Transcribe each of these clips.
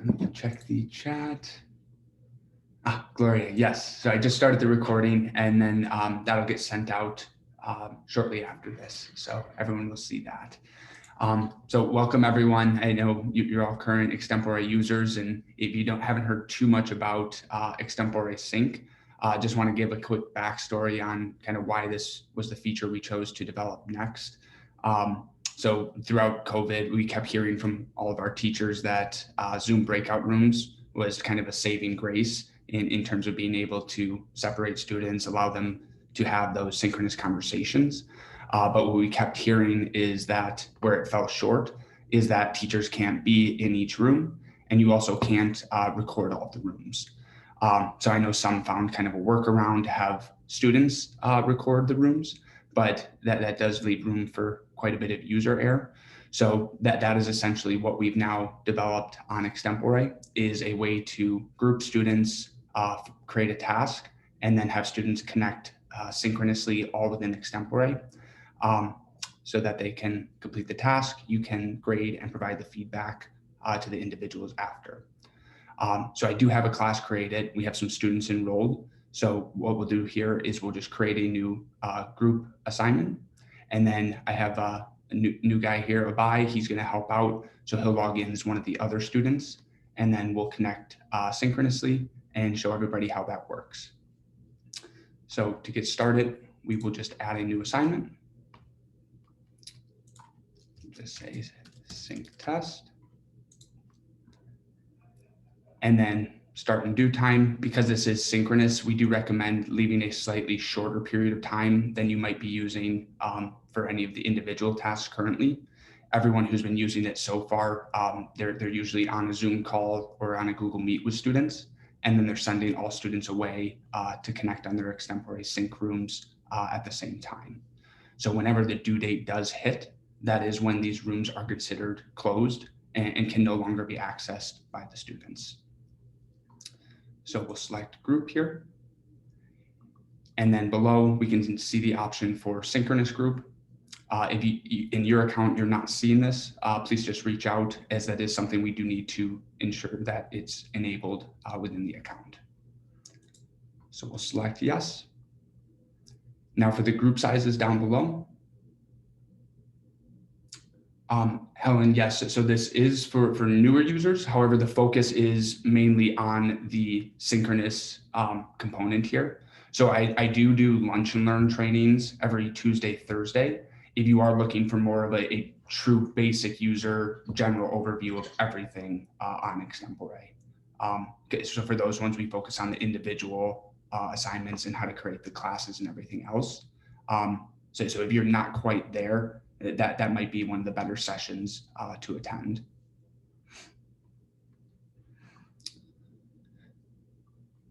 Let me check the chat. Gloria, yes. So I just started the recording, and then that'll get sent out shortly after this. So everyone will see that. So welcome everyone. I know you're all current Extempore users, and if you haven't heard too much about Extempore Sync, just want to give a quick backstory on kind of why this was the feature we chose to develop next. So throughout COVID, we kept hearing from all of our teachers that Zoom breakout rooms was kind of a saving grace in terms of being able to separate students, allow them to have those synchronous conversations. But what we kept hearing is that where it fell short is that teachers can't be in each room, and you also can't record all the rooms. So I know some found kind of a workaround to have students record the rooms, but that does leave room for quite a bit of user error. So that is essentially what we've now developed on Extempore, is a way to group students, create a task, and then have students connect synchronously all within Extempore so that they can complete the task. You can grade and provide the feedback to the individuals after. So I do have a class created. We have some students enrolled. So what we'll do here is we'll just create a new group assignment. And then I have a new guy here, Abai. He's going to help out. So he'll log in as one of the other students, and then we'll connect synchronously and show everybody how that works. So to get started, we will just add a new assignment. Just say sync test. And then start in due time. Because this is synchronous, we do recommend leaving a slightly shorter period of time than you might be using for any of the individual tasks currently. Everyone who's been using it so far, they're usually on a Zoom call or on a Google Meet with students, and then they're sending all students away to connect on their Extempore Sync rooms at the same time. So whenever the due date does hit, that is when these rooms are considered closed and can no longer be accessed by the students. So we'll select group here. And then below, we can see the option for synchronous group. If you, in your account, you're not seeing this, please just reach out, as that is something we do need to ensure that it's enabled within the account. So we'll select yes. Now for the group sizes down below. Helen, yes, so this is for newer users. However, the focus is mainly on the synchronous component here. So I do lunch and learn trainings every Tuesday, Thursday. If you are looking for more of a true basic user general overview of everything on Extempore. So for those ones, we focus on the individual assignments and how to create the classes and everything else. So if you're not quite there, that might be one of the better sessions to attend.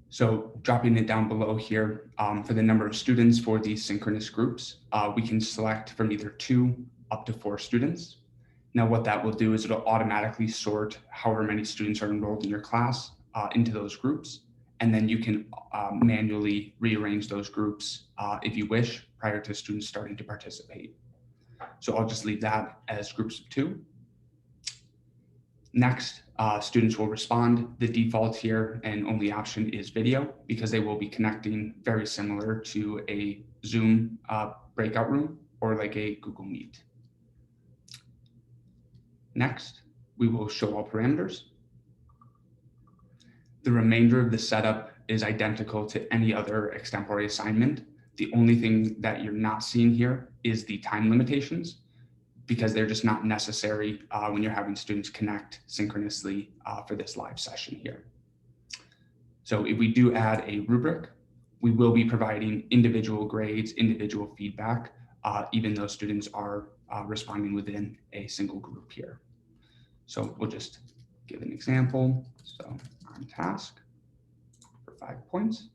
So dropping it down below here, for the number of students for these synchronous groups, we can select from either 2 up to 4 students. Now what that will do is it'll automatically sort however many students are enrolled in your class into those groups. And then you can manually rearrange those groups if you wish prior to students starting to participate. So I'll just leave that as groups of 2. Next, students will respond. The default here and only option is video, because they will be connecting very similar to a Zoom breakout room or like a Google Meet. Next, we will show all parameters. The remainder of the setup is identical to any other Extempore assignment. The only thing that you're not seeing here is the time limitations, because they're just not necessary when you're having students connect synchronously for this live session here. So if we do add a rubric, we will be providing individual grades, individual feedback, even though students are responding within a single group here. So we'll just give an example. So on task for 5 points.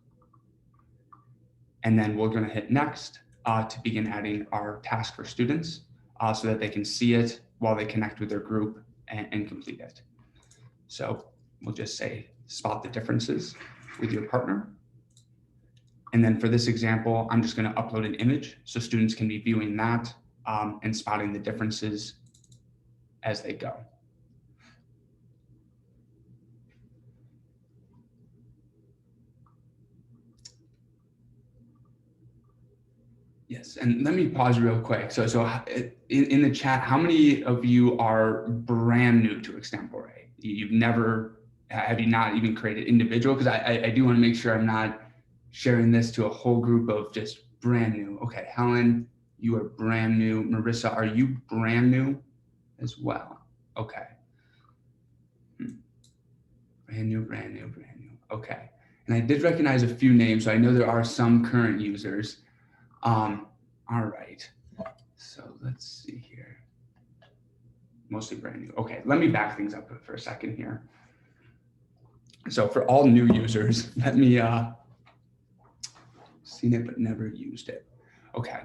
And then we're going to hit next to begin adding our task for students so that they can see it while they connect with their group and complete it. So we'll just say spot the differences with your partner. And then for this example, I'm just going to upload an image so students can be viewing that and spotting the differences as they go. Yes, and let me pause real quick. So in the chat, how many of you are brand new to Extempore? You've never, have you not even created individual? Because I do want to make sure I'm not sharing this to a whole group of just brand new. Okay, Helen, you are brand new. Marissa, are you brand new as well? Okay. Brand new, brand new, brand new. Okay. And I did recognize a few names, so I know there are some current users. All right. So let's see here. Mostly brand new. Okay, let me back things up for a second here. So for all new users, let me seen it but never used it. Okay.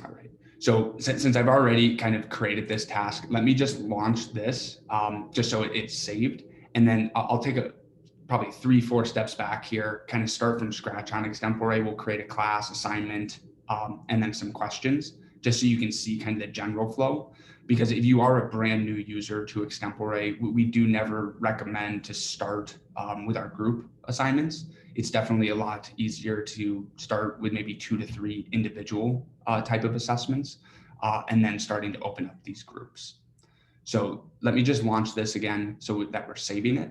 All right. So since I've already kind of created this task, let me just launch this just so it's saved. And then I'll take probably 3-4 steps back here, kind of start from scratch on Extempore. We'll create a class assignment and then some questions, just so you can see kind of the general flow. Because if you are a brand new user to Extempore, we do never recommend to start with our group assignments. It's definitely a lot easier to start with maybe 2 to 3 individual type of assessments and then starting to open up these groups. So let me just launch this again so that we're saving it.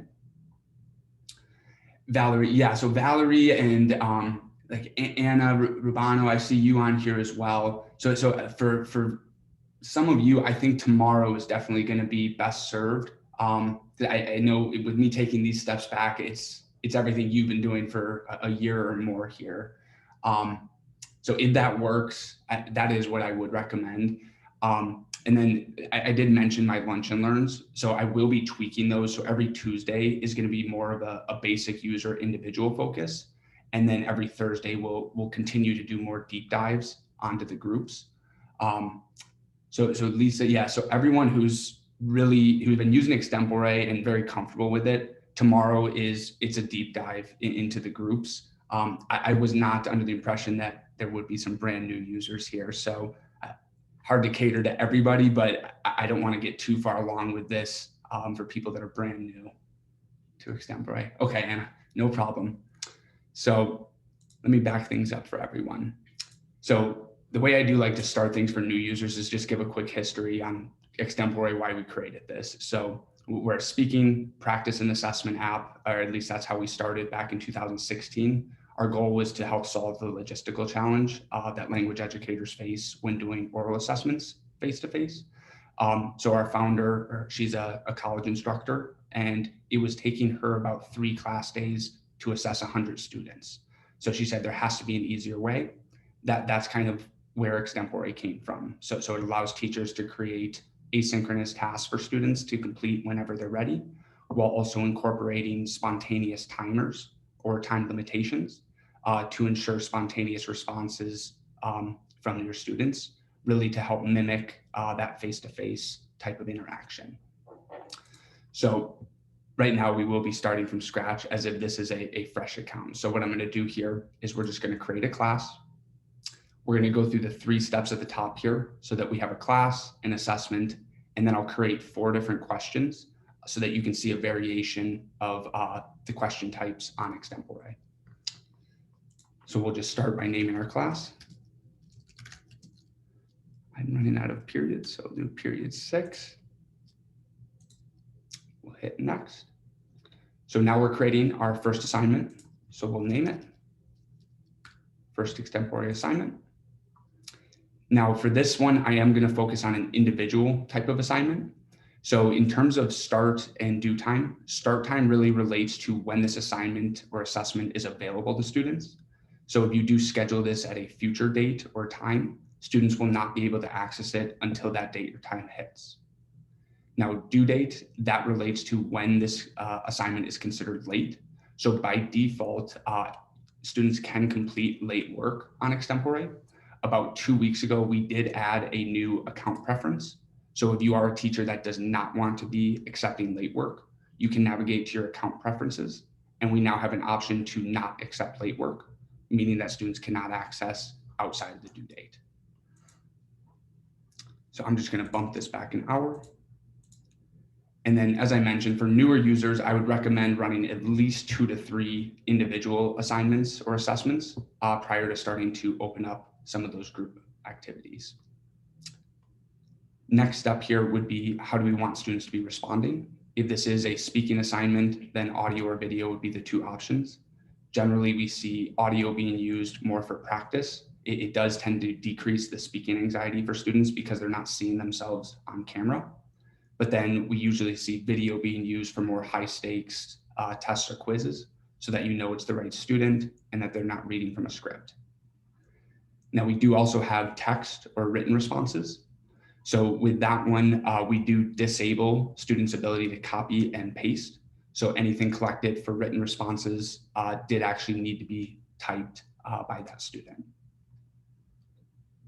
Valerie, yeah, so Valerie and like Anna Rubano, I see you on here as well. So for some of you, I think tomorrow is definitely going to be best served. I know with me taking these steps back, it's everything you've been doing for a year or more here. So if that works, that is what I would recommend. And then I did mention my lunch and learns. So I will be tweaking those. So every Tuesday is going to be more of a basic user individual focus. And then every Thursday, we'll continue to do more deep dives onto the groups. So Lisa, yeah, so everyone who's been using Extempore and very comfortable with it, tomorrow it's a deep dive into the groups. I was not under the impression that there would be some brand new users here. So hard to cater to everybody, but I don't want to get too far along with this for people that are brand new to Extempore. Okay, Anna, no problem. So let me back things up for everyone. So the way I do like to start things for new users is just give a quick history on Extempore, why we created this. So we're a speaking, practice, and assessment app, or at least that's how we started back in 2016. Our goal was to help solve the logistical challenge that language educators face when doing oral assessments face-to-face. So our founder, she's a college instructor, and it was taking her about 3 class days to assess 100 students. So she said there has to be an easier way. That's kind of where Extempore came from. So it allows teachers to create asynchronous tasks for students to complete whenever they're ready, while also incorporating spontaneous timers or time limitations to ensure spontaneous responses from your students, really to help mimic that face-to-face type of interaction. So right now we will be starting from scratch as if this is a fresh account. So what I'm going to do here is we're just going to create a class. We're going to go through the 3 steps at the top here so that we have a class, an assessment, and then I'll create 4 different questions so that you can see a variation of the question types on Extempore. So we'll just start by naming our class. I'm running out of periods, so I'll do period 6. We'll hit next. So now we're creating our first assignment. So we'll name it first Extempore assignment. Now for this one, I am going to focus on an individual type of assignment. So in terms of start and due time, start time really relates to when this assignment or assessment is available to students. So if you do schedule this at a future date or time, students will not be able to access it until that date or time hits. Now due date, that relates to when this assignment is considered late. So by default, students can complete late work on Extempore. About 2 weeks ago, we did add a new account preference. So if you are a teacher that does not want to be accepting late work, you can navigate to your account preferences. And we now have an option to not accept late work, meaning that students cannot access outside of the due date. So I'm just going to bump this back an hour. And then, as I mentioned, for newer users, I would recommend running at least 2 to 3 individual assignments or assessments prior to starting to open up some of those group activities. Next step here would be, how do we want students to be responding? If this is a speaking assignment, then audio or video would be the two options. Generally, we see audio being used more for practice. It does tend to decrease the speaking anxiety for students because they're not seeing themselves on camera. But then we usually see video being used for more high stakes tests or quizzes, so that you know it's the right student and that they're not reading from a script. Now, we do also have text or written responses. So with that one, we do disable students' ability to copy and paste. So anything collected for written responses did actually need to be typed by that student.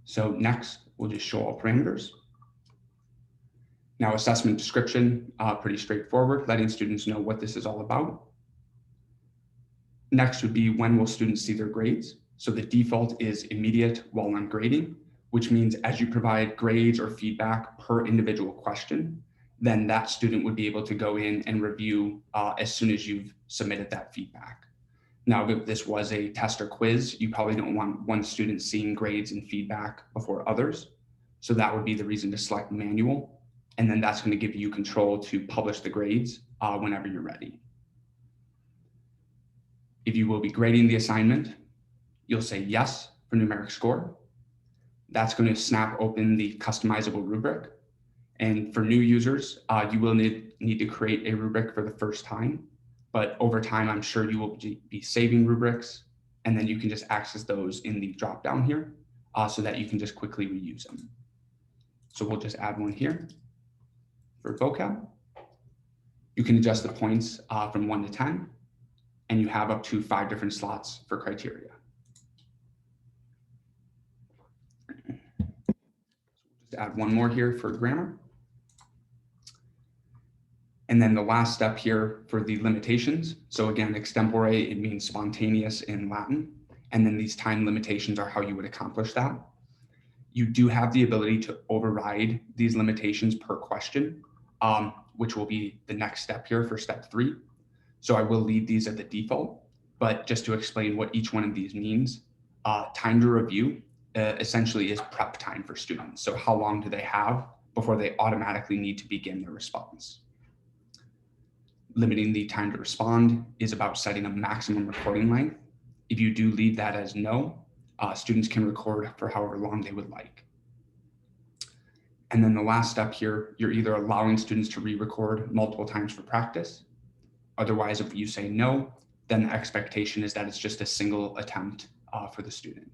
So next, we'll just show all parameters. Now, assessment description, pretty straightforward, letting students know what this is all about. Next would be, when will students see their grades? So the default is immediate while on grading, which means as you provide grades or feedback per individual question, then that student would be able to go in and review as soon as you've submitted that feedback. Now, if this was a test or quiz, you probably don't want one student seeing grades and feedback before others. So that would be the reason to select manual. And then that's going to give you control to publish the grades whenever you're ready. If you will be grading the assignment, you'll say yes for numeric score. That's going to snap open the customizable rubric. And for new users, you will need to create a rubric for the first time. But over time, I'm sure you will be saving rubrics, and then you can just access those in the dropdown here so that you can just quickly reuse them. So we'll just add one here for vocab. You can adjust the points from 1 to 10, and you have up to 5 different slots for criteria. Just add one more here for grammar. And then the last step here for the limitations. So again, extempore, it means spontaneous in Latin. And then these time limitations are how you would accomplish that. You do have the ability to override these limitations per question, which will be the next step here for step 3. So I will leave these at the default, but just to explain what each one of these means, time to review essentially is prep time for students. So how long do they have before they automatically need to begin their response? Limiting the time to respond is about setting a maximum recording length. If you do leave that as no, students can record for however long they would like. And then the last step here, you're either allowing students to re-record multiple times for practice. Otherwise, if you say no, then the expectation is that it's just a single attempt for the student.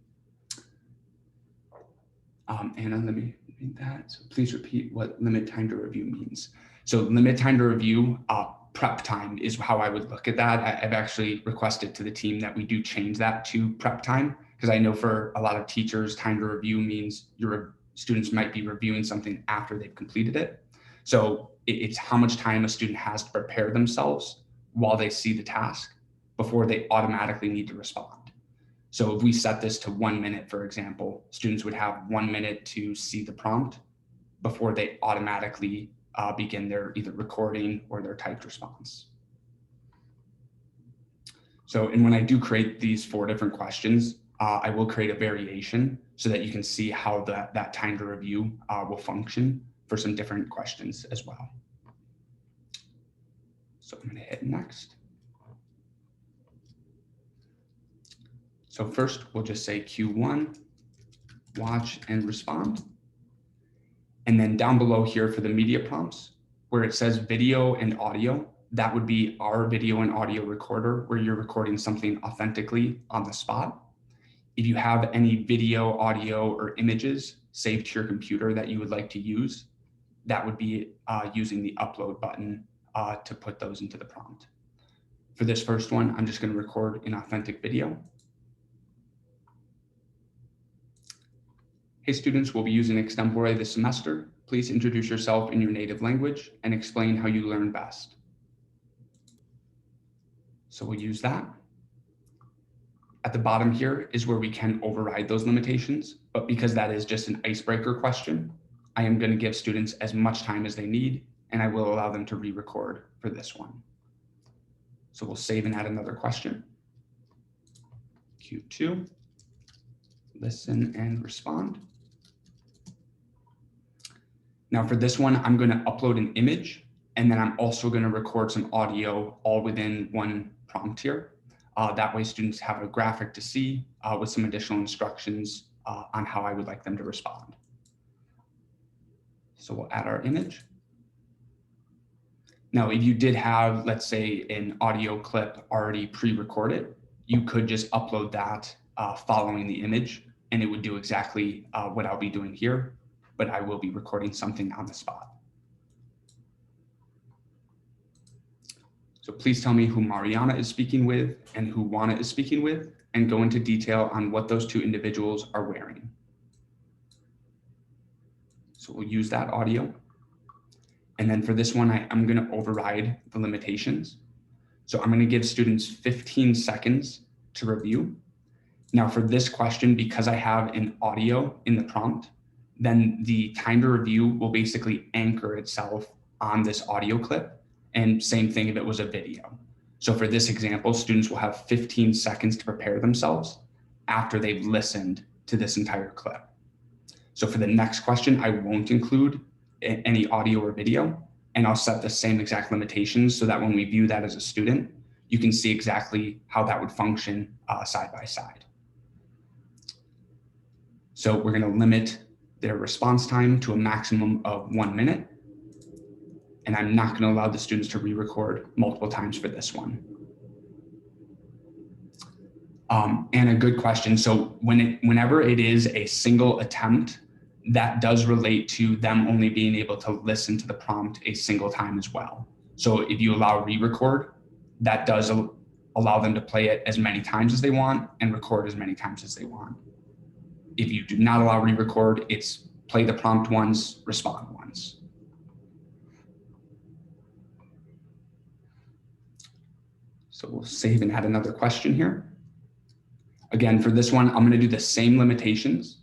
Anna, let me read that. So please repeat what limit time to review means. So limit time to review, prep time is how I would look at that. I've actually requested to the team that we do change that to prep time, because I know for a lot of teachers, time to review means your students might be reviewing something after they've completed it. So it's how much time a student has to prepare themselves while they see the task before they automatically need to respond. So if we set this to 1 minute, for example, students would have 1 minute to see the prompt before they automatically begin their either recording or their typed response. So, and when I do create these 4 different questions, I will create a variation so that you can see how that time to review will function for some different questions as well. So I'm going to hit next. So first, we'll just say Q1, watch and respond. And then down below here for the media prompts, where it says video and audio, that would be our video and audio recorder, where you're recording something authentically on the spot. If you have any video, audio, or images saved to your computer that you would like to use, that would be using the upload button to put those into the prompt. For this first one, I'm just going to record an authentic video. Hey students, we'll be using Extempore this semester. Please introduce yourself in your native language and explain how you learn best. So we'll use that. At the bottom here is where we can override those limitations, but because that is just an icebreaker question, I am going to give students as much time as they need, and I will allow them to re-record for this one. So we'll save and add another question. Q2, listen and respond. Now for this one, I'm going to upload an image, and then I'm also going to record some audio all within one prompt here. That way students have a graphic to see with some additional instructions on how I would like them to respond. So we'll add our image. Now, if you did have, let's say, an audio clip already pre-recorded, you could just upload that following the image, and it would do exactly what I'll be doing here, but I will be recording something on the spot. So please tell me who Mariana is speaking with and who Juana is speaking with, and go into detail on what those two individuals are wearing. So we'll use that audio. And then for this one, I'm going to override the limitations. So I'm going to give students 15 seconds to review. Now for this question, because I have an audio in the prompt, then the time to review will basically anchor itself on this audio clip. And same thing if it was a video. So for this example, students will have 15 seconds to prepare themselves after they've listened to this entire clip. So for the next question, I won't include any audio or video, and I'll set the same exact limitations so that when we view that as a student, you can see exactly how that would function side by side. So we're going to limit their response time to a maximum of 1 minute. And I'm not going to allow the students to re-record multiple times for this one. And a good question. So whenever it is a single attempt, that does relate to them only being able to listen to the prompt a single time as well. So if you allow re-record, that does allow them to play it as many times as they want and record as many times as they want. If you do not allow re-record, it's play the prompt once, respond once. So we'll save and add another question here. Again, for this one, I'm going to do the same limitations,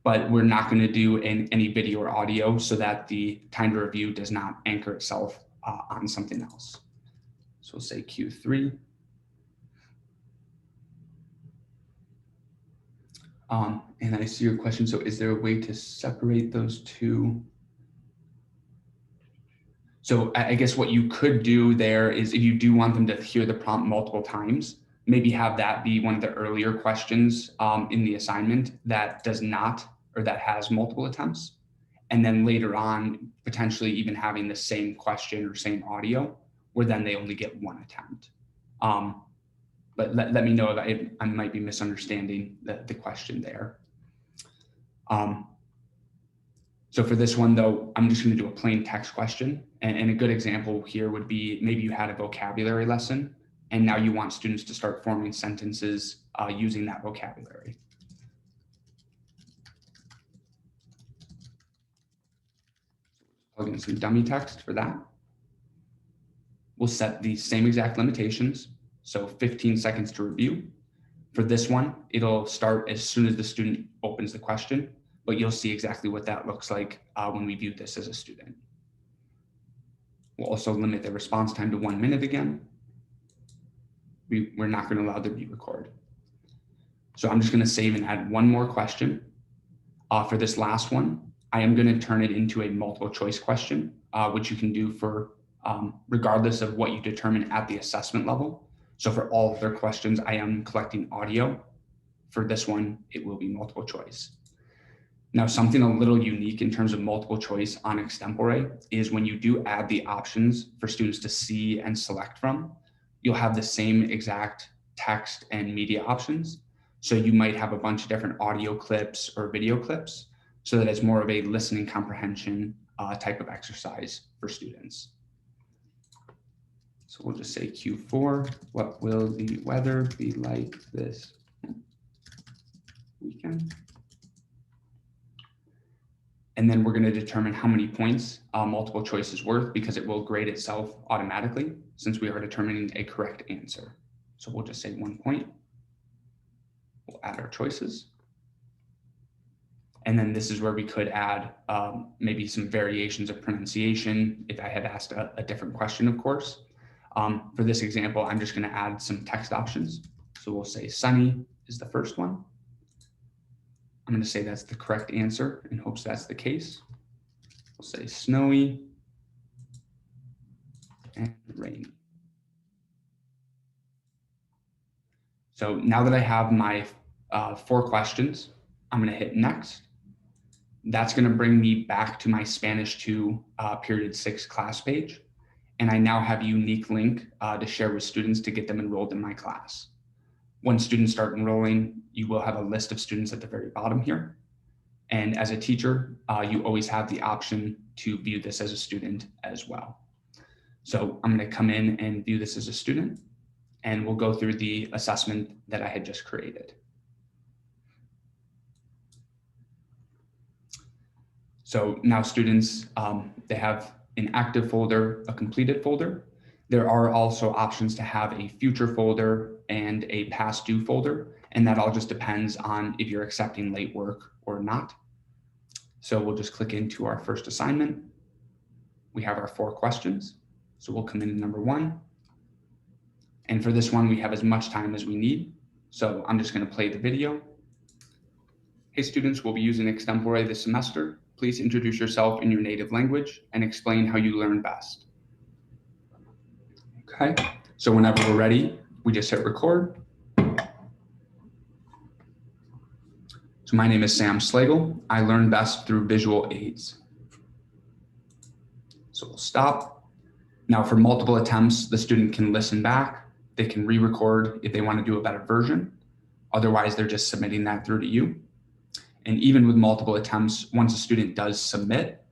but we're not going to do any video or audio so that the time to review does not anchor itself on something else. So we'll say Q3. And I see your question. So is there a way to separate those two? So I guess what you could do there is if you do want them to hear the prompt multiple times, maybe have that be one of the earlier questions in the assignment that does not, or that has multiple attempts. And then later on, potentially even having the same question or same audio, where then they only get one attempt. But let me know if I might be misunderstanding the question there. So for this one, though, I'm just going to do a plain text question. And a good example here would be maybe you had a vocabulary lesson, and now you want students to start forming sentences using that vocabulary. Plug in some dummy text for that. We'll set the same exact limitations. So 15 seconds to review. For this one, it'll start as soon as the student opens the question, but you'll see exactly what that looks like when we view this as a student. We'll also limit the response time to 1 minute again. We're not going to allow the re-record. So I'm just going to save and add one more question. For this last one, I am going to turn it into a multiple choice question, which you can do for regardless of what you determine at the assessment level. So for all of their questions, I am collecting audio. For this one, it will be multiple choice. Now, something a little unique in terms of multiple choice on Extempore is when you do add the options for students to see and select from, you'll have the same exact text and media options. So you might have a bunch of different audio clips or video clips so that it's more of a listening comprehension type of exercise for students. So we'll just say Q4, what will the weather be like this weekend? And then we're going to determine how many points multiple choice is worth, because it will grade itself automatically since we are determining a correct answer. So we'll just say 1 point. We'll add our choices. And then this is where we could add maybe some variations of pronunciation if I had asked a different question, of course. For this example, I'm just going to add some text options. So we'll say sunny is the first one. I'm going to say that's the correct answer in hopes that's the case. We'll say snowy and rainy. So now that I have my 4 questions, I'm going to hit next. That's going to bring me back to my Spanish 2 period 6 class page. And I now have a unique link to share with students to get them enrolled in my class. When students start enrolling, you will have a list of students at the very bottom here. And as a teacher, you always have the option to view this as a student as well. So I'm going to come in and view this as a student, and we'll go through the assessment that I had just created. So now students, they have an active folder, a completed folder. There are also options to have a future folder and a past due folder, and that all just depends on if you're accepting late work or not. So we'll just click into our first assignment. We have our 4 questions. So we'll come into number 1. And for this one, we have as much time as we need. So I'm just going to play the video. Hey students, we'll be using Extempore this semester. Please introduce yourself in your native language and explain how you learn best. Okay, so whenever we're ready, we just hit record. So my name is Sam Slagle. I learn best through visual aids. So we'll stop. Now for multiple attempts, the student can listen back. They can re-record if they want to do a better version. Otherwise, they're just submitting that through to you. And even with multiple attempts, once a student does submit,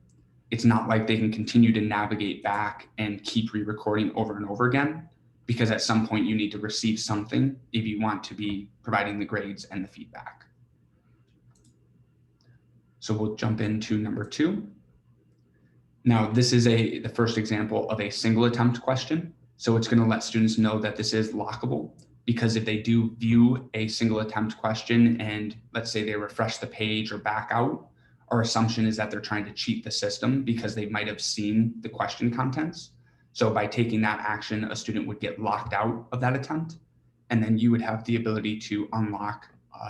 it's not like they can continue to navigate back and keep re-recording over and over again, because at some point you need to receive something if you want to be providing the grades and the feedback. So we'll jump into number 2. Now, this is the first example of a single attempt question. So it's going to let students know that this is lockable, because if they do view a single attempt question and let's say they refresh the page or back out, our assumption is that they're trying to cheat the system because they might have seen the question contents. So by taking that action, a student would get locked out of that attempt, and then you would have the ability to unlock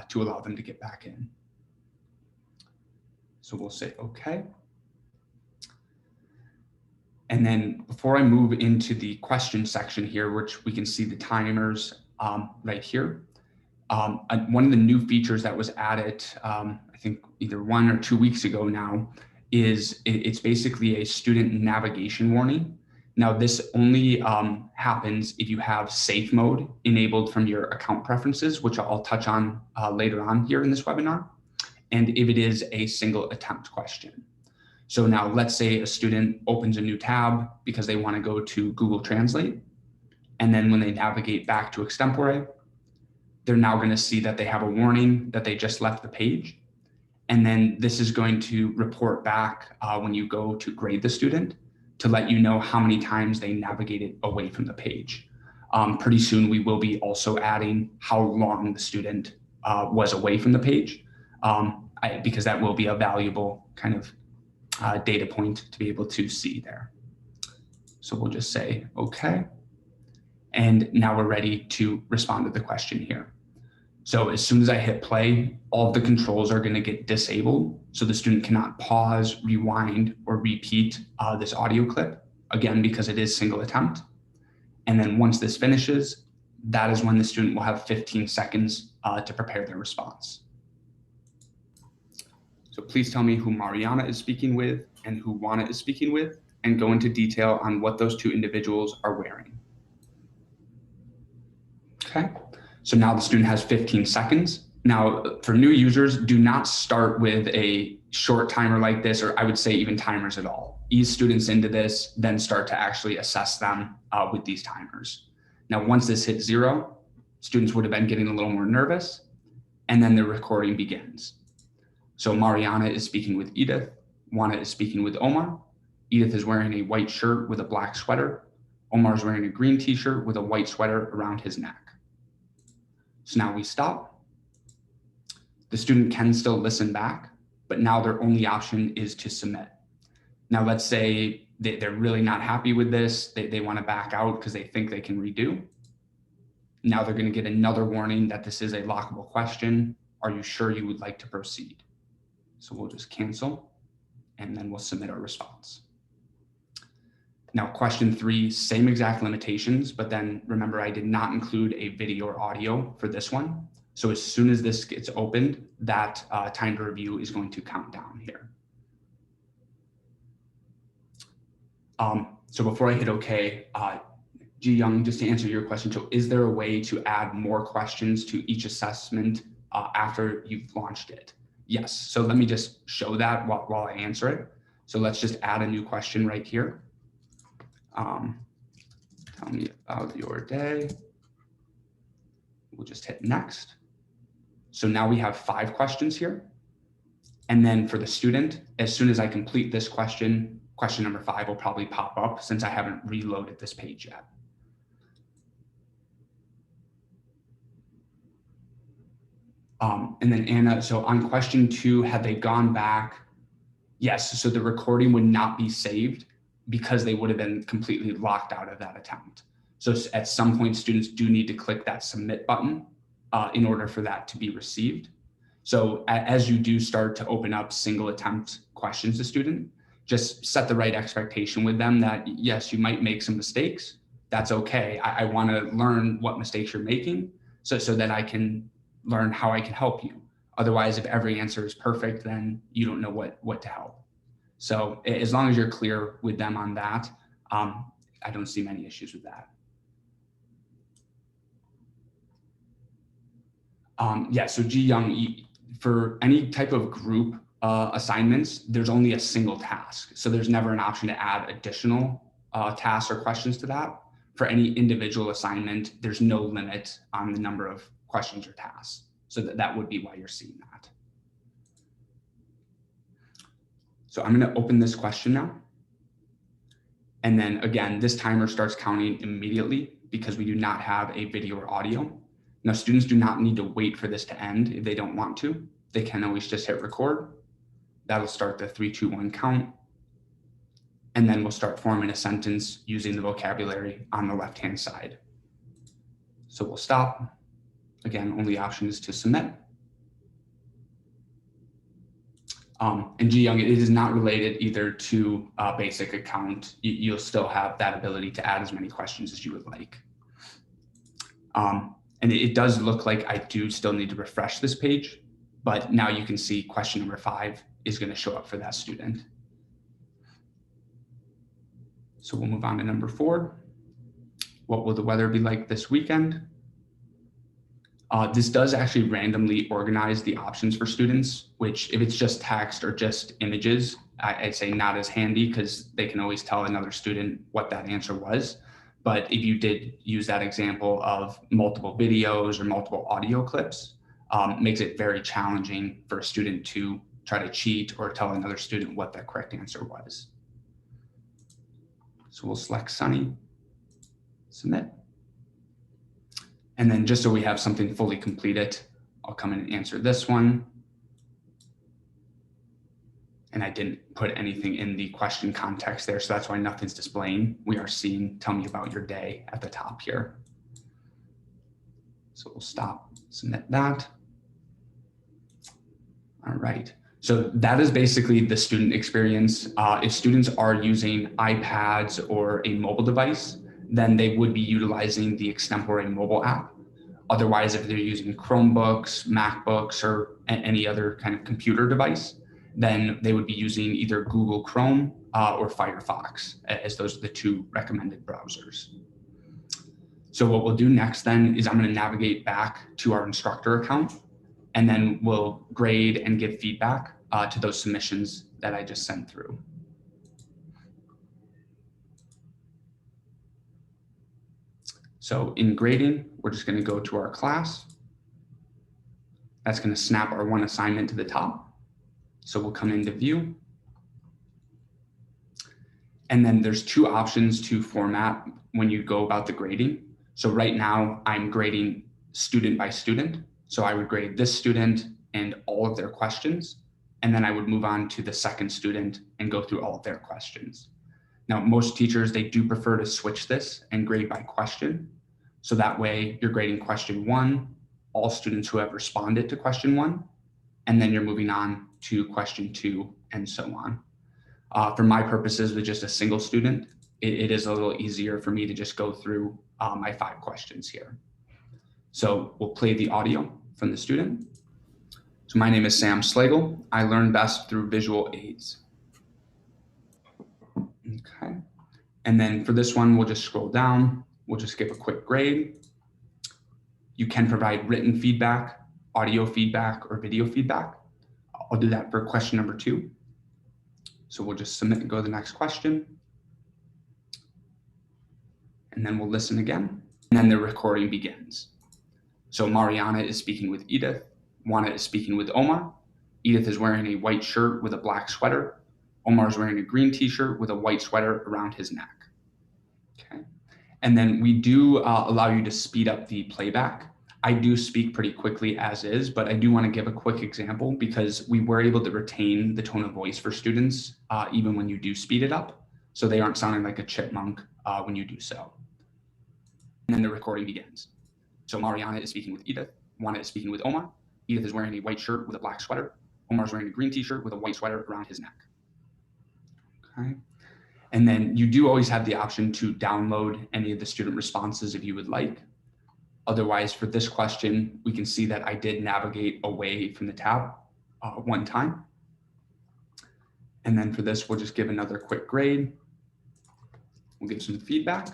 to allow them to get back in. So we'll say okay. And then before I move into the question section here, which we can see the timers right here, one of the new features that was added, I think either 1 or 2 weeks ago now, is it's basically a student navigation warning. Now this only happens if you have safe mode enabled from your account preferences, which I'll touch on later on here in this webinar, and if it is a single attempt question. So now let's say a student opens a new tab because they want to go to Google Translate. And then when they navigate back to Extempore, they're now going to see that they have a warning that they just left the page. And then this is going to report back when you go to grade the student to let you know how many times they navigated away from the page. Pretty soon we will be also adding how long the student was away from the page, because that will be a valuable kind of data point to be able to see there. So we'll just say, okay. And now we're ready to respond to the question here. So as soon as I hit play, all of the controls are going to get disabled. So the student cannot pause, rewind, or repeat this audio clip, again, because it is single attempt. And then once this finishes, that is when the student will have 15 seconds to prepare their response. So please tell me who Mariana is speaking with and who Juana is speaking with, and go into detail on what those 2 individuals are wearing. Okay, so now the student has 15 seconds. Now for new users, do not start with a short timer like this, or I would say even timers at all. Ease students into this, then start to actually assess them with these timers. Now, once this hits 0, students would have been getting a little more nervous, and then the recording begins. So Mariana is speaking with Edith, Juana is speaking with Omar. Edith is wearing a white shirt with a black sweater. Omar is wearing a green t-shirt with a white sweater around his neck. So now we stop. The student can still listen back, but now their only option is to submit. Now let's say they're really not happy with this. They want to back out because they think they can redo. Now they're going to get another warning that this is a lockable question. Are you sure you would like to proceed? So we'll just cancel. and then we'll submit our response. Now, question 3, same exact limitations, but then remember I did not include a video or audio for this one. So as soon as this gets opened, that time to review is going to count down here. So before I hit OK, Ji Young, just to answer your question, so is there a way to add more questions to each assessment after you've launched it? Yes, so let me just show that while I answer it. So let's just add a new question right here. Tell me about your day. We'll just hit next. So now we have 5 questions here. And then for the student, as soon as I complete this question, question number 5 will probably pop up since I haven't reloaded this page yet. And then Anna, so on question 2, had they gone back? Yes, so the recording would not be saved because they would have been completely locked out of that attempt. So at some point, students do need to click that submit button in order for that to be received. So as you do start to open up single attempt questions to student, just set the right expectation with them that yes, you might make some mistakes. That's okay. I want to learn what mistakes you're making so that I can learn how I can help you. Otherwise, if every answer is perfect, then you don't know what to help. So as long as you're clear with them on that, I don't see many issues with that. Yeah, so Ji Young, for any type of group assignments, there's only a single task. So there's never an option to add additional tasks or questions to that. For any individual assignment, there's no limit on the number of questions or tasks. So that would be why you're seeing that. So I'm going to open this question now. And then again, this timer starts counting immediately because we do not have a video or audio. Now, students do not need to wait for this to end if they don't want to. They can always just hit record. That'll start the 3, 2, 1 count. And then we'll start forming a sentence using the vocabulary on the left-hand side. So we'll stop. Again, only option is to submit. And Ji Young, it is not related either to a basic account. You'll still have that ability to add as many questions as you would like. And it does look like I do still need to refresh this page, but now you can see question number 5 is going to show up for that student. So we'll move on to number 4. What will the weather be like this weekend? This does actually randomly organize the options for students, which if it's just text or just images, I'd say not as handy because they can always tell another student what that answer was. But if you did use that example of multiple videos or multiple audio clips, makes it very challenging for a student to try to cheat or tell another student what the correct answer was. So we'll select Sunny, submit. And then just so we have something fully completed, I'll come in and answer this one. And I didn't put anything in the question context there, so that's why nothing's displaying. We are seeing, tell me about your day at the top here. So we'll stop, submit that. All right, so that is basically the student experience. If students are using iPads or a mobile device, then they would be utilizing the Extempore mobile app. Otherwise, if they're using Chromebooks, MacBooks, or any other kind of computer device, then they would be using either Google Chrome or Firefox, as those are the 2 recommended browsers. So what we'll do next then is I'm going to navigate back to our instructor account, and then we'll grade and give feedback to those submissions that I just sent through. So in grading, we're just going to go to our class. That's going to snap our 1 assignment to the top. So we'll come into view. And then there's 2 options to format when you go about the grading. So right now I'm grading student by student. So I would grade this student and all of their questions. And then I would move on to the second student and go through all of their questions. Now, most teachers, they do prefer to switch this and grade by question. So that way you're grading question 1, all students who have responded to question 1, and then you're moving on to question 2 and so on. For my purposes, with just a single student, it is a little easier for me to just go through my 5 questions here. So we'll play the audio from the student. So my name is Sam Slagle. I learn best through visual aids. Okay. And then for this one, we'll just scroll down. We'll just give a quick grade. You can provide written feedback, audio feedback, or video feedback. I'll do that for question number 2. So we'll just submit and go to the next question. And then we'll listen again. And then the recording begins. So Mariana is speaking with Edith. Juana is speaking with Omar. Edith is wearing a white shirt with a black sweater. Omar is wearing a green t-shirt with a white sweater around his neck. Okay. And then we do allow you to speed up the playback. I do speak pretty quickly as is, but I do want to give a quick example because we were able to retain the tone of voice for students even when you do speed it up. So they aren't sounding like a chipmunk when you do so. And then the recording begins. So Mariana is speaking with Edith. Juana is speaking with Omar. Edith is wearing a white shirt with a black sweater. Omar is wearing a green t-shirt with a white sweater around his neck. Okay. And then you do always have the option to download any of the student responses if you would like. Otherwise, for this question, we can see that I did navigate away from the tab one time. And then for this, we'll just give another quick grade. We'll give some feedback.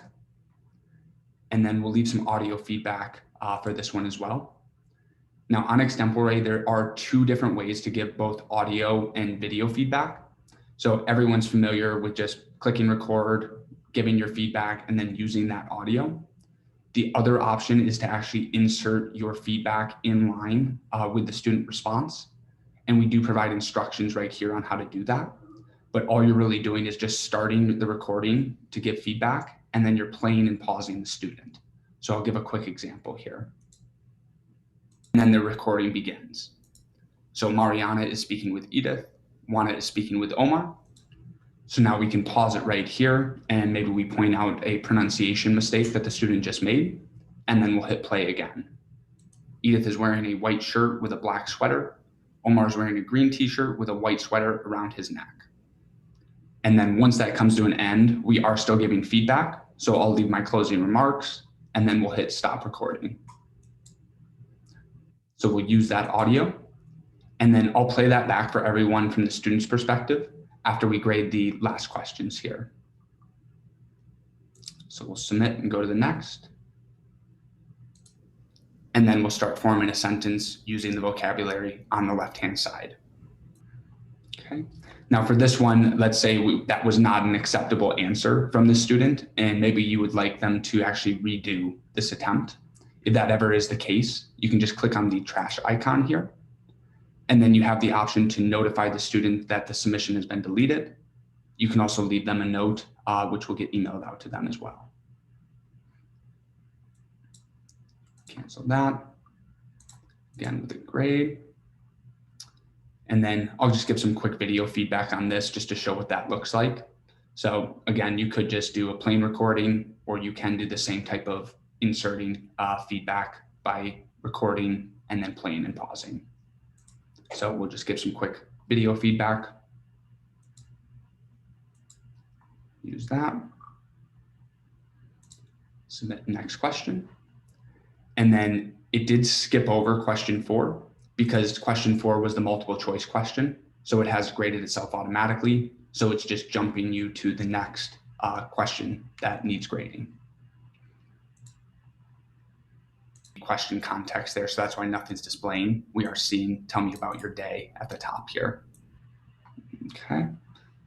And then we'll leave some audio feedback for this one as well. Now on Extempore, there are 2 different ways to give both audio and video feedback. So everyone's familiar with just clicking record, giving your feedback, and then using that audio. The other option is to actually insert your feedback in line with the student response. And we do provide instructions right here on how to do that. But all you're really doing is just starting the recording to give feedback, and then you're playing and pausing the student. So I'll give a quick example here. And then the recording begins. So Mariana is speaking with Edith. Juana is speaking with Omar. So now we can pause it right here, and maybe we point out a pronunciation mistake that the student just made, and then we'll hit play again. Edith is wearing a white shirt with a black sweater. Omar is wearing a green t-shirt with a white sweater around his neck. And then once that comes to an end, we are still giving feedback. So I'll leave my closing remarks, and then we'll hit stop recording. So we'll use that audio, and then I'll play that back for everyone from the student's perspective after we grade the last questions here. So we'll submit and go to the next. And then we'll start forming a sentence using the vocabulary on the left-hand side. Okay. Now for this one, let's say that was not an acceptable answer from the student, and maybe you would like them to actually redo this attempt. If that ever is the case, you can just click on the trash icon here. And then you have the option to notify the student that the submission has been deleted. You can also leave them a note, which will get emailed out to them as well. Cancel that. Again with a grade. And then I'll just give some quick video feedback on this just to show what that looks like. So again, you could just do a plain recording, or you can do the same type of inserting feedback by recording and then playing and pausing. So we'll just give some quick video feedback. Use that. Submit the next question. And then it did skip over question 4 because question 4 was the multiple choice question. So it has graded itself automatically. So it's just jumping you to the next question that needs grading. Question context there, so that's why nothing's displaying. We are seeing tell me about your day at the top here. Okay,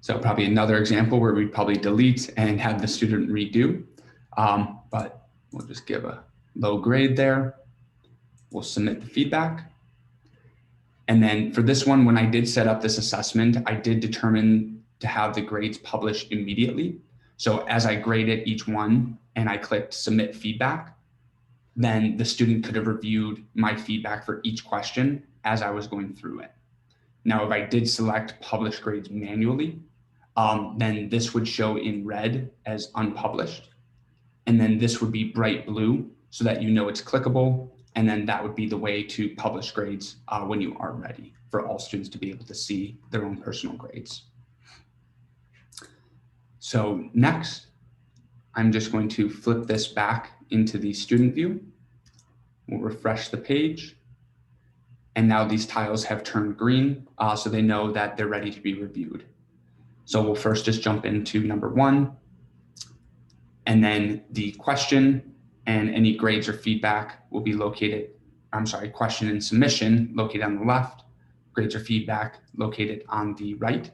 so probably another example where we'd probably delete and have the student redo, but we'll just give a low grade there. We'll submit the feedback. And then for this one, when I did set up this assessment, I did determine to have the grades published immediately. So as I graded each one and I clicked submit feedback, then the student could have reviewed my feedback for each question as I was going through it. Now, if I did select publish grades manually, then this would show in red as unpublished. And then this would be bright blue so that you know it's clickable. And then that would be the way to publish grades when you are ready for all students to be able to see their own personal grades. So next, I'm just going to flip this back into the student view. We'll refresh the page. And now these tiles have turned green, so they know that they're ready to be reviewed. So we'll first just jump into number 1, and then the question and any grades or feedback will be located, question and submission located on the left, grades or feedback located on the right.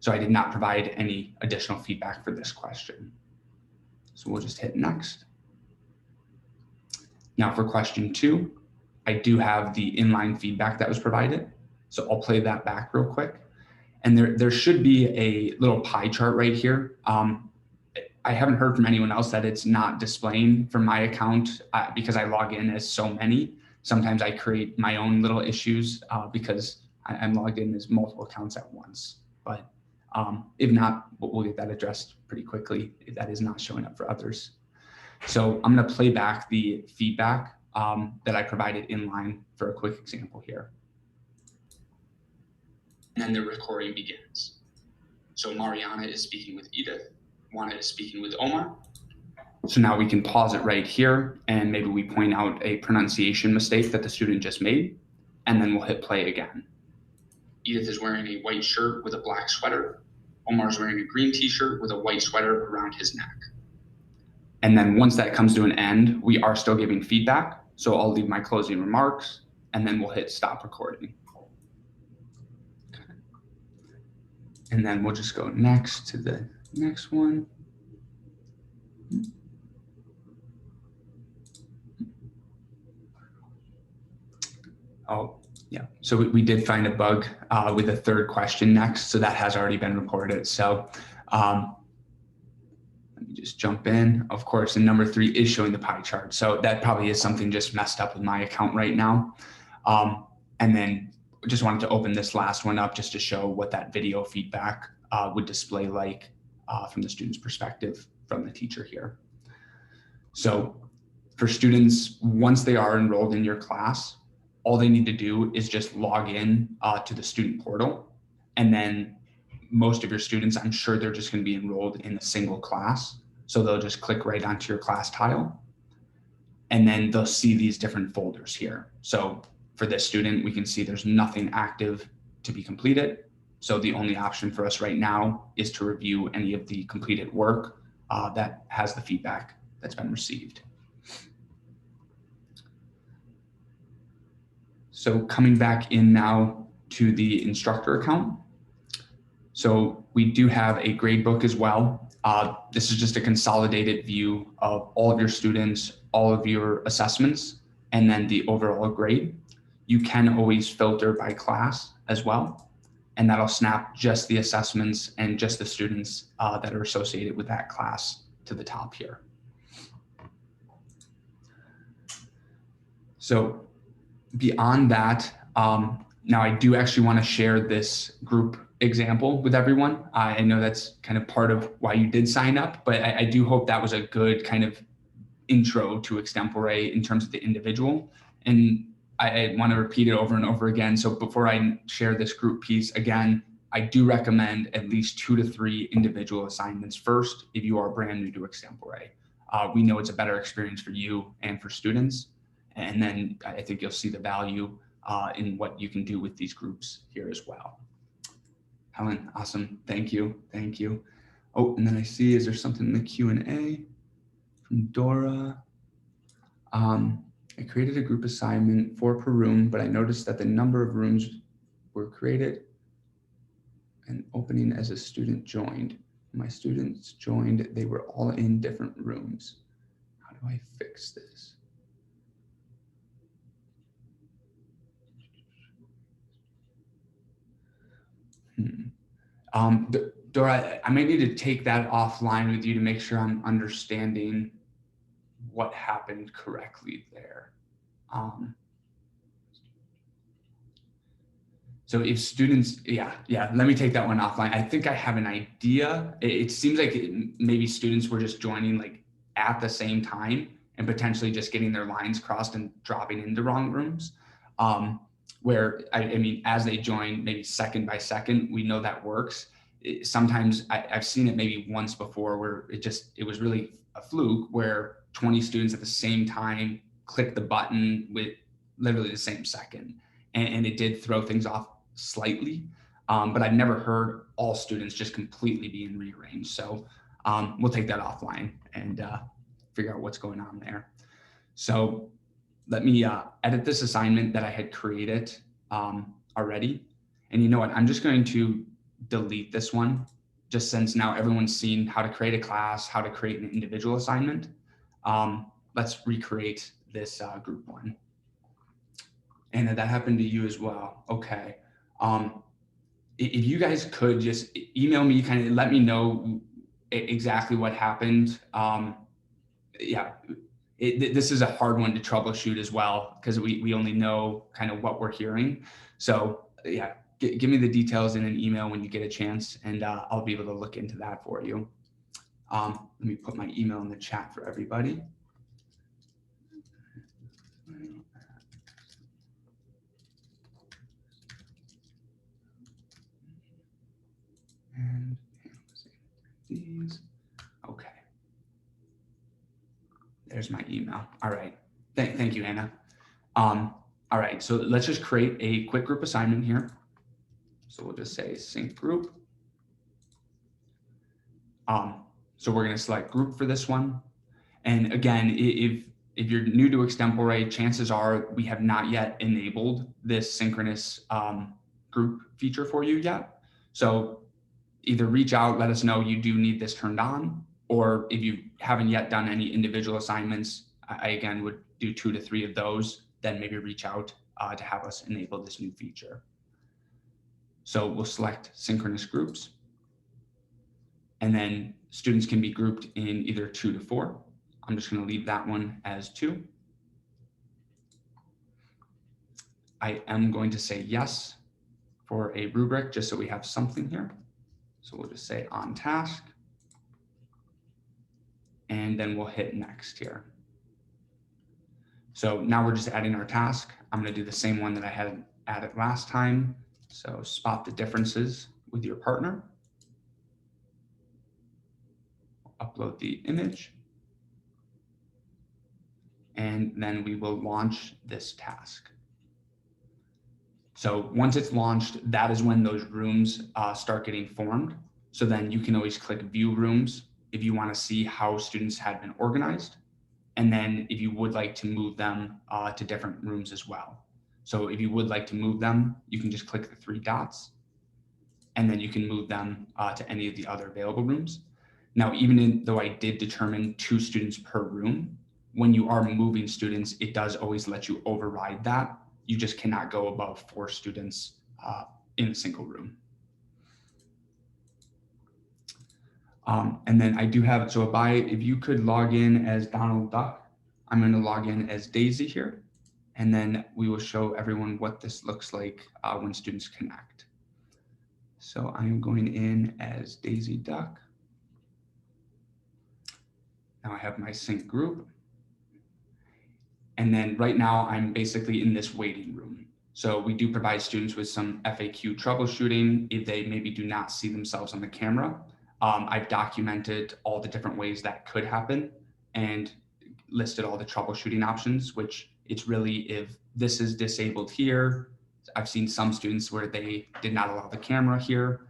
So I did not provide any additional feedback for this question. So we'll just hit next. Now for question 2, I do have the inline feedback that was provided. So I'll play that back real quick. And there should be a little pie chart right here. I haven't heard from anyone else that it's not displaying from my account because I log in as so many. Sometimes I create my own little issues because I'm logged in as multiple accounts at once. But if not, we'll get that addressed pretty quickly if that is not showing up for others. So I'm going to play back the feedback that I provided inline for a quick example here. And then the recording begins. So Mariana is speaking with Edith. Juana is speaking with Omar. So now we can pause it right here, and maybe we point out a pronunciation mistake that the student just made, and then we'll hit play again. Edith is wearing a white shirt with a black sweater. Omar is wearing a green t-shirt with a white sweater around his neck. And then once that comes to an end, we are still giving feedback. So I'll leave my closing remarks, and then we'll hit stop recording. And then we'll just go next to the next one. Oh, yeah. So we did find a bug with a third question next. So that has already been reported. So let me just jump in. Of course, and number 3 is showing the pie chart. So that probably is something just messed up with my account right now. And then just wanted to open this last one up just to show what that video feedback would display like from the student's perspective from the teacher here. So for students, once they are enrolled in your class, all they need to do is just log in to the student portal. And then most of your students, I'm sure they're just going to be enrolled in a single class. So they'll just click right onto your class tile. And then they'll see these different folders here. So for this student, we can see there's nothing active to be completed. So the only option for us right now is to review any of the completed work that has the feedback that's been received. So coming back in now to the instructor account. So we do have a grade book as well. This is just a consolidated view of all of your students, all of your assessments, and then the overall grade. You can always filter by class as well, and that'll snap just the assessments and just the students that are associated with that class to the top here. So beyond that, now I do actually want to share this group example with everyone. I know that's kind of part of why you did sign up, but I do hope that was a good kind of intro to Extempore in terms of the individual. And I want to repeat it over and over again. So before I share this group piece, again, I do recommend at least 2 to 3 individual assignments first if you are brand new to Extempore. We know it's a better experience for you and for students. And then I think you'll see the value in what you can do with these groups here as well. Helen, awesome. Thank you. Thank you. Oh, and then I see, is there something in the Q&A from Dora? I created a group assignment 4 per room, but I noticed that the number of rooms were created and opening as a student joined. My students joined, they were all in different rooms. How do I fix this? Dora, I might need to take that offline with you to make sure I'm understanding what happened correctly there. So if students, yeah, let me take that one offline. I think I have an idea. It seems like maybe students were just joining like at the same time and potentially just getting their lines crossed and dropping into wrong rooms. Where, I mean, as they join maybe second by second, we know that works. sometimes I've seen it maybe once before where it was really a fluke where 20 students at the same time clicked the button with literally the same second. And it did throw things off slightly, but I've never heard all students just completely being rearranged. So we'll take that offline and figure out what's going on there. So let me edit this assignment that I had created already. And you know what, I'm just going to delete this one, just since now everyone's seen how to create a class, how to create an individual assignment. Let's recreate this group one. And that happened to you as well. Okay. If you guys could just email me, kind of let me know exactly what happened. Yeah, this is a hard one to troubleshoot as well, because we only know kind of what we're hearing. So yeah, give me the details in an email when you get a chance, and I'll be able to look into that for you. Let me put my email in the chat for everybody. And these, okay. There's my email. All right. Thank you, Anna. All right. So let's just create a quick group assignment here. So we'll just say sync group. So we're going to select group for this one. And again, if you're new to Extempore, chances are we have not yet enabled this synchronous group feature for you yet. So either reach out, let us know you do need this turned on, or if you haven't yet done any individual assignments, I again would do 2 to 3 of those, then maybe reach out to have us enable this new feature. So we'll select synchronous groups, and then students can be grouped in either 2 to 4. I'm just going to leave that one as 2. I am going to say yes for a rubric, just so we have something here. So we'll just say on task, and then we'll hit next here. So now we're just adding our task. I'm going to do the same one that I had added last time. So spot the differences with your partner. Upload the image. And then we will launch this task. So once it's launched, that is when those rooms start getting formed. So then you can always click view rooms if you want to see how students had been organized. And then if you would like to move them to different rooms as well. So if you would like to move them, you can just click the 3 dots, and then you can move them to any of the other available rooms. Now, even though I did determine 2 students per room, when you are moving students, it does always let you override that. You just cannot go above 4 students in a single room. And then I do have, so if you could log in as Donald Duck, I'm going to log in as Daisy here, and then we will show everyone what this looks like when students connect. So I'm going in as Daisy Duck. Now I have my sync group. And then right now I'm basically in this waiting room. So we do provide students with some FAQ troubleshooting if they maybe do not see themselves on the camera. I've documented all the different ways that could happen and listed all the troubleshooting options, which it's really if this is disabled here. I've seen some students where they did not allow the camera here.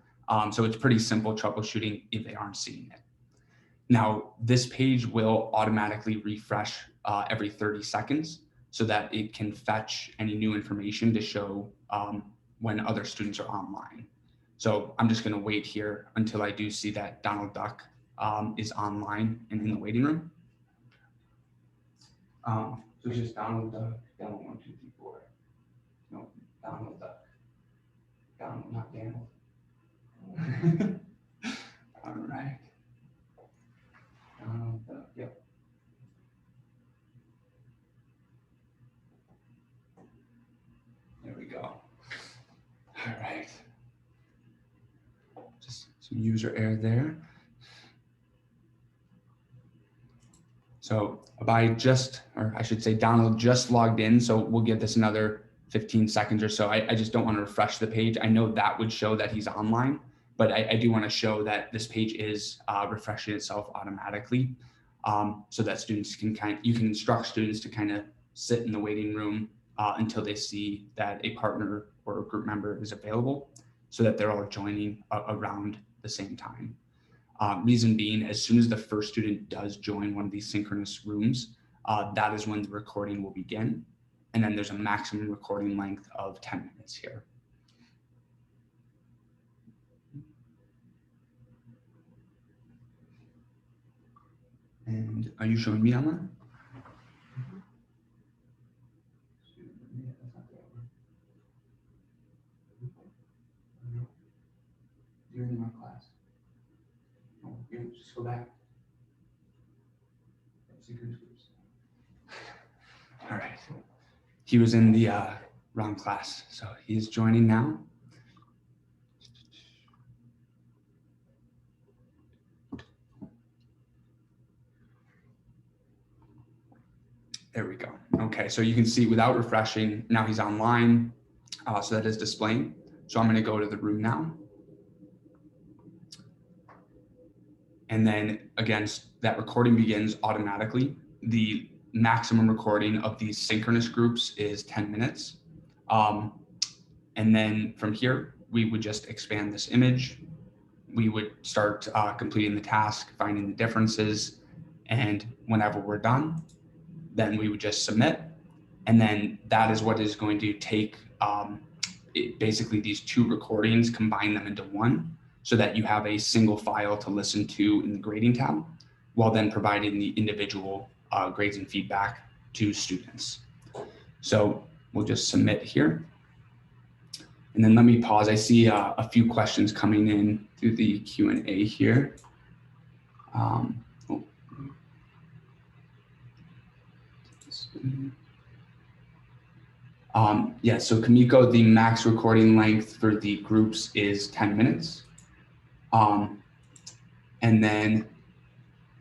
So it's pretty simple troubleshooting if they aren't seeing it. Now, this page will automatically refresh every 30 seconds so that it can fetch any new information to show when other students are online. So I'm just going to wait here until I do see that Donald Duck is online and in the waiting room. So it's just Donald Duck, Donald 1, 2, 3, 4. No, Donald Duck. Donald, not Donald. All right. Donald Duck, yep. There we go. All right. Just some user error there. So I should say Donald just logged in, so we'll give this another 15 seconds or so. I just don't want to refresh the page. I know that would show that he's online. but I do want to show that this page is refreshing itself automatically, so that students can you can instruct students to kind of sit in the waiting room until they see that a partner or a group member is available, so that they're all joining around the same time. Reason being, as soon as the first student does join one of these synchronous rooms, that is when the recording will begin. And then there's a maximum recording length of 10 minutes here. And are you showing me on that? You're in the wrong class. Oh, you just go back. Synchronous Groups. All right. He was in the wrong class, so he is joining now. There we go. Okay, so you can see without refreshing, now he's online, so that is displaying. So I'm going to go to the room now. And then again, that recording begins automatically. The maximum recording of these synchronous groups is 10 minutes. And then from here, we would just expand this image. We would start completing the task, finding the differences. And whenever we're done, then we would just submit. And then that is what is going to take basically these two recordings, combine them into one, so that you have a single file to listen to in the grading tab, while then providing the individual grades and feedback to students. So we'll just submit here. And then let me pause. I see a few questions coming in through the Q&A here. Yeah, so Kamiko, the max recording length for the groups is 10 minutes. And then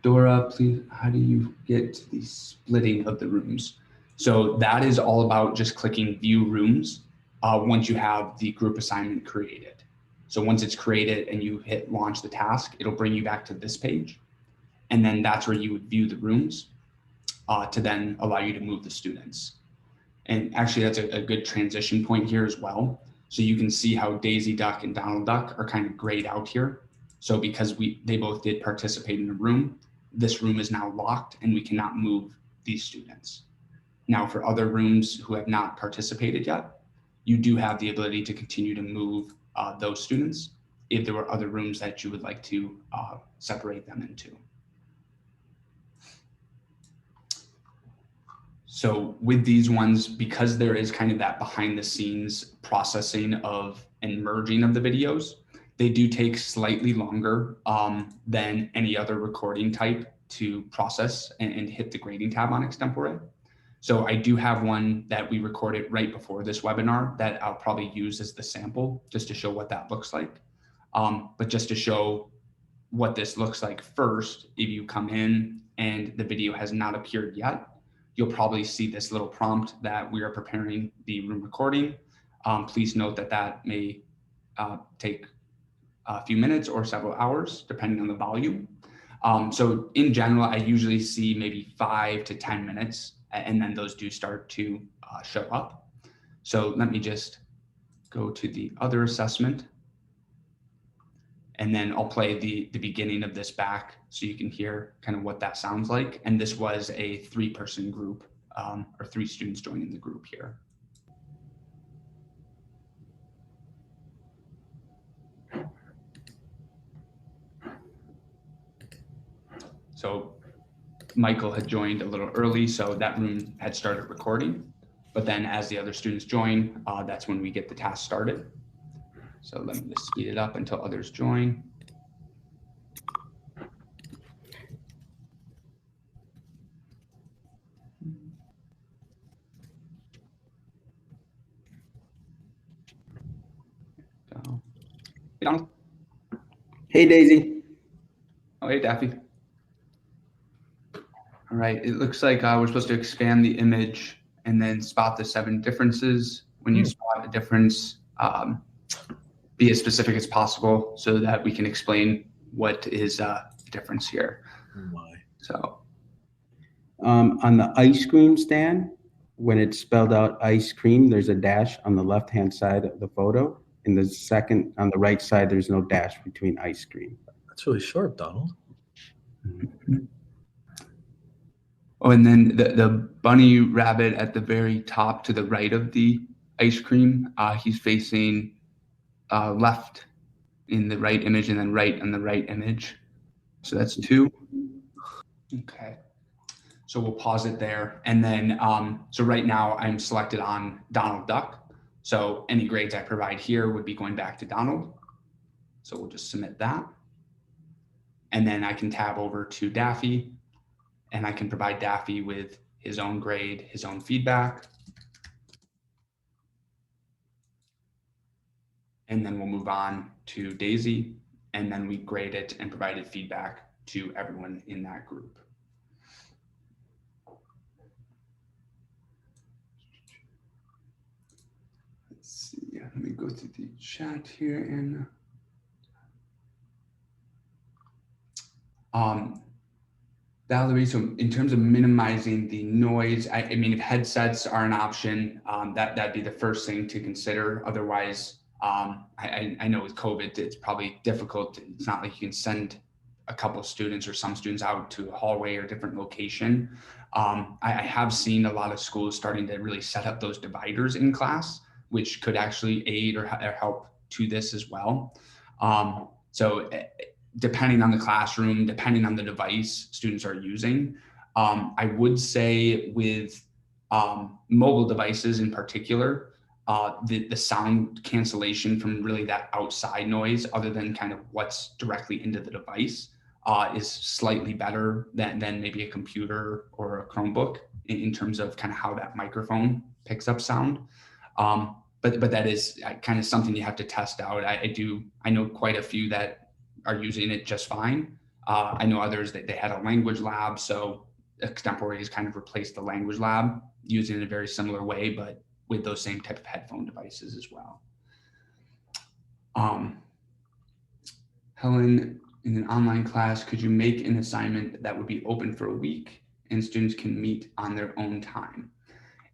Dora, please, how do you get to the splitting of the rooms? So that is all about just clicking view rooms once you have the group assignment created. So once it's created and you hit launch the task, it'll bring you back to this page. And then that's where you would view the rooms to then allow you to move the students. And actually that's a good transition point here as well. So you can see how Daisy Duck and Donald Duck are kind of grayed out here. So because they both did participate in the room, this room is now locked and we cannot move these students. Now for other rooms who have not participated yet, you do have the ability to continue to move those students if there were other rooms that you would like to separate them into. So with these ones, because there is kind of that behind the scenes processing of and merging of the videos, they do take slightly longer than any other recording type to process and hit the grading tab on Extempore. So I do have one that we recorded right before this webinar that I'll probably use as the sample just to show what that looks like. But just to show what this looks like first, if you come in and the video has not appeared yet, you'll probably see this little prompt that we are preparing the room recording. Please note that that may take a few minutes or several hours, depending on the volume. So in general, I usually see maybe 5 to 10 minutes, and then those do start to show up. So let me just go to the other assessment. And then I'll play the beginning of this back so you can hear kind of what that sounds like. And this was a 3-person group or 3 students joining the group here. So Michael had joined a little early, so that room had started recording. But then as the other students join, that's when we get the task started. So let me just speed it up until others join. So, hey, Donald. Hey, Daisy. Oh, hey, Daffy. All right, it looks like we're supposed to expand the image and then spot the 7 differences. When you spot a difference, be as specific as possible so that we can explain what is the difference here. Oh my. So On the ice cream stand, when it's spelled out ice cream, there's a dash on the left-hand side of the photo. In the second, on the right side, there's no dash between ice cream. That's really sharp, Donald. Oh, and then the bunny rabbit at the very top to the right of the ice cream, he's facing left in the right image and then right in the right image. So that's 2. Okay. So we'll pause it there. And then, so right now I'm selected on Donald Duck. So any grades I provide here would be going back to Donald. So we'll just submit that. And then I can tab over to Daffy, and I can provide Daffy with his own grade, his own feedback. And then we'll move on to Daisy, and then we grade it and provided feedback to everyone in that group. Let's see, let me go to the chat here and Valerie, so in terms of minimizing the noise, I mean, if headsets are an option, that'd be the first thing to consider. Otherwise, I know with COVID, it's probably difficult. It's not like you can send a couple of students or some students out to a hallway or different location. I have seen a lot of schools starting to really set up those dividers in class, which could actually aid or help to this as well. So depending on the classroom, depending on the device students are using, I would say with mobile devices in particular, the sound cancellation from really that outside noise, other than kind of what's directly into the device, is slightly better than maybe a computer or a Chromebook in terms of kind of how that microphone picks up sound. But that is kind of something you have to test out. I know quite a few that are using it just fine. I know others that they had a language lab, so Extempore has kind of replaced the language lab using it in a very similar way, but with those same type of headphone devices as well. Helen, in an online class, could you make an assignment that would be open for a week and students can meet on their own time?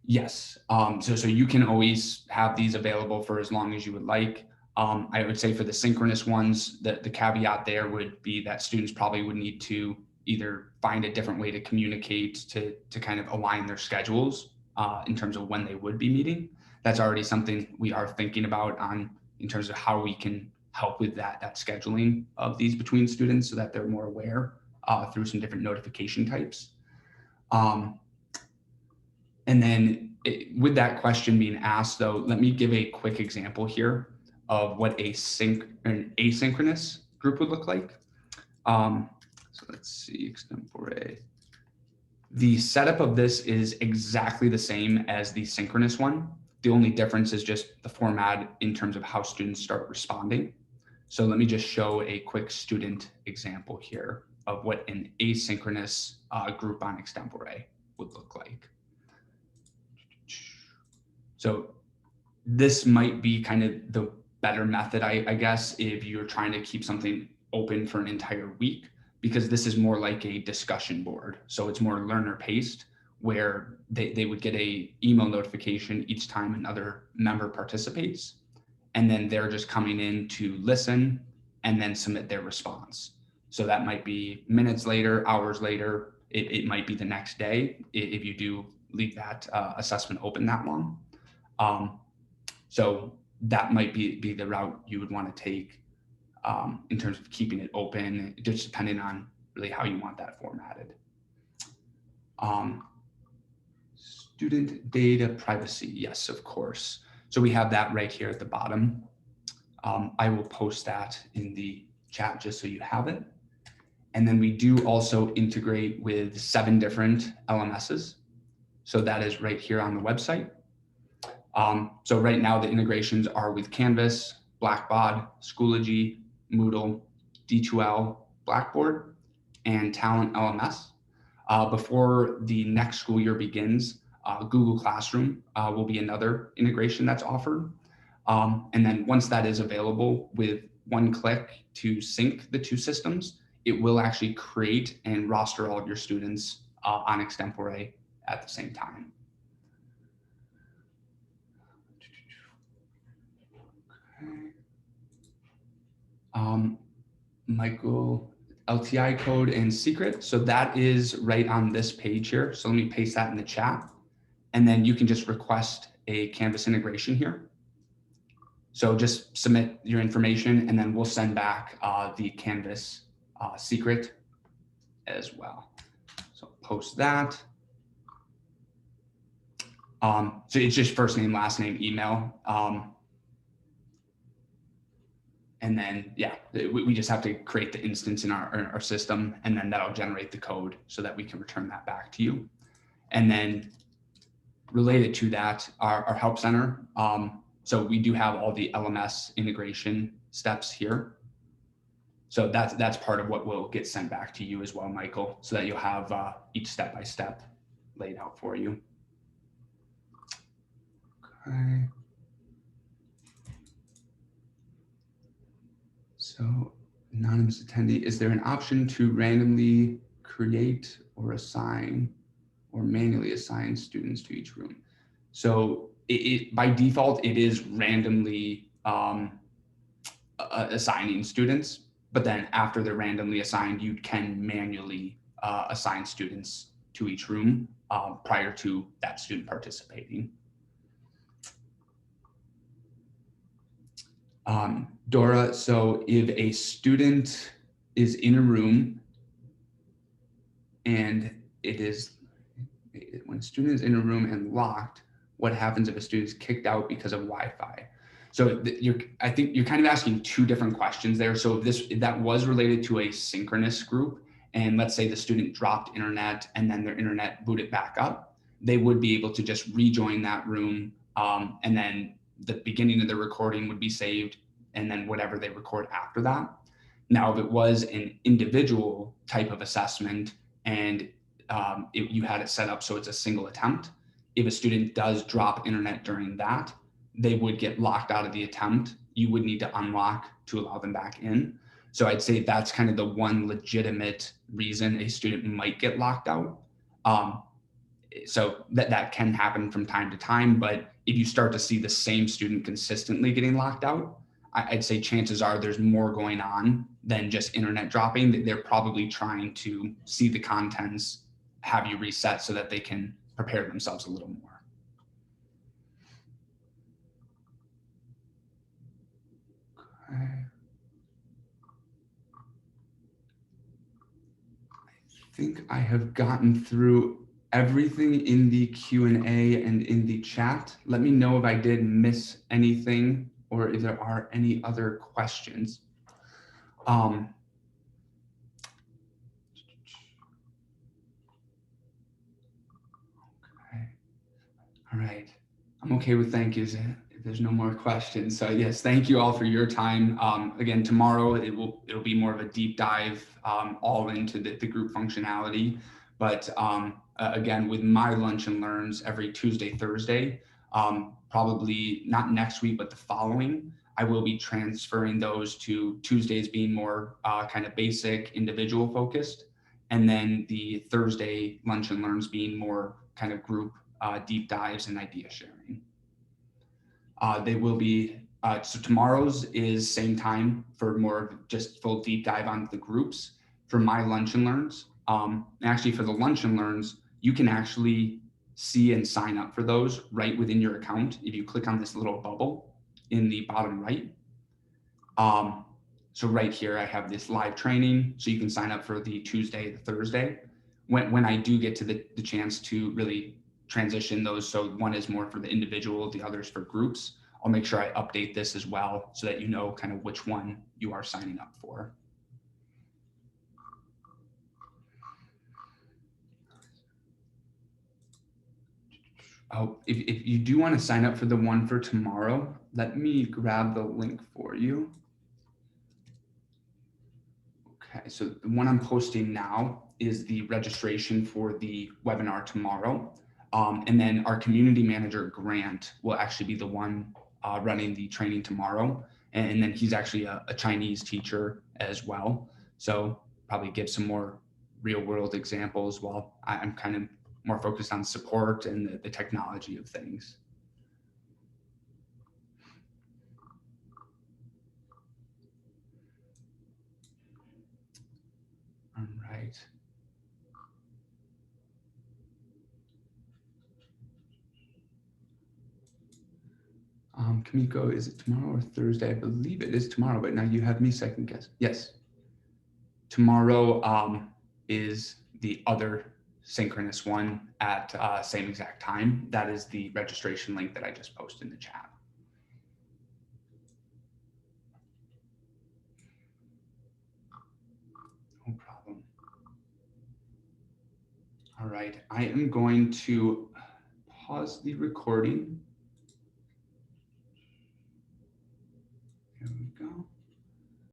Yes. So you can always have these available for as long as you would like. I would say for the synchronous ones, the caveat there would be that students probably would need to either find a different way to communicate to kind of align their schedules in terms of when they would be meeting. That's already something we are thinking about in terms of how we can help with that scheduling of these between students so that they're more aware through some different notification types. And then with that question being asked, though, let me give a quick example here of what an asynchronous group would look like. So let's see, Extempore. The setup of this is exactly the same as the synchronous one. The only difference is just the format in terms of how students start responding. So let me just show a quick student example here of what an asynchronous group on Extempore would look like. So this might be kind of the better method, I guess, if you're trying to keep something open for an entire week, because this is more like a discussion board. So it's more learner paced, where they would get a email notification each time another member participates. And then they're just coming in to listen and then submit their response. So that might be minutes later, hours later, it might be the next day if you do leave that assessment open that long. So that might be the route you would want to take in terms of keeping it open, just depending on really how you want that formatted. Student data privacy, yes, of course. So we have that right here at the bottom. I will post that in the chat just so you have it. And then we do also integrate with 7 different LMSs. So that is right here on the website. So right now the integrations are with Canvas, Blackboard, Schoology, Moodle, D2L, Blackboard, and Talent LMS. Before the next school year begins, Google Classroom will be another integration that's offered. And then once that is available, with one click to sync the two systems, it will actually create and roster all of your students on Extempore at the same time. Okay. Michael, LTI code and secret. So that is right on this page here. So let me paste that in the chat. And then you can just request a Canvas integration here. So just submit your information and then we'll send back the Canvas secret as well. So post that. So it's just first name, last name, email. And then, yeah, we just have to create the instance in our system, and then that'll generate the code so that we can return that back to you. And then related to that, our help center. So we do have all the LMS integration steps here. So that's part of what will get sent back to you as well, Michael, so that you'll have each step-by-step laid out for you. Okay. So anonymous attendee, is there an option to randomly create or assign or manually assign students to each room? So by default, it is randomly assigning students, but then after they're randomly assigned, you can manually assign students to each room prior to that student participating. Dora, so if a student is in a room and when a student is in a room and locked, what happens if a student is kicked out because of Wi-Fi? So I think you're kind of asking two different questions there. So if that was related to a synchronous group, and let's say the student dropped internet and then their internet booted back up, they would be able to just rejoin that room, and then the beginning of the recording would be saved, and then whatever they record after that. Now, if it was an individual type of assessment and you had it set up so it's a single attempt, if a student does drop internet during that, they would get locked out of the attempt. You would need to unlock to allow them back in. So I'd say that's kind of the one legitimate reason a student might get locked out. So that can happen from time to time, but if you start to see the same student consistently getting locked out, I'd say chances are there's more going on than just internet dropping. They're probably trying to see the contents, have you reset so that they can prepare themselves a little more. Okay. I think I have gotten through everything in the Q&A and in the chat. Let me know if I did miss anything or if there are any other questions. Okay. All right. I'm okay with thank yous if there's no more questions. So yes, thank you all for your time. Again, tomorrow it'll be more of a deep dive all into the group functionality. But again, with my lunch and learns every Tuesday, Thursday, probably not next week, but the following, I will be transferring those to Tuesdays being more kind of basic individual focused. And then the Thursday lunch and learns being more kind of group deep dives and idea sharing. They will be, so tomorrow's is same time for more of just full deep dive on the groups. For my lunch and learns, actually for the lunch and learns, you can actually see and sign up for those right within your account. If you click on this little bubble in the bottom right. So right here, I have this live training, so you can sign up for the Tuesday, the Thursday. When I do get to the chance to really transition those, so one is more for the individual, the others for groups, I'll make sure I update this as well so that you know kind of which one you are signing up for. Oh, if you do want to sign up for the one for tomorrow, let me grab the link for you. Okay, so the one I'm posting now is the registration for the webinar tomorrow. And then our community manager, Grant, will actually be the one running the training tomorrow. And then he's actually a Chinese teacher as well. So probably give some more real world examples while I'm kind of more focused on support and the technology of things. All right. Kamiko, is it tomorrow or Thursday? I believe it is tomorrow, but now you have me second guess. Yes. Tomorrow is the other synchronous one at same exact time. That is the registration link that I just posted in the chat. No problem. All right, I am going to pause the recording. Here we go.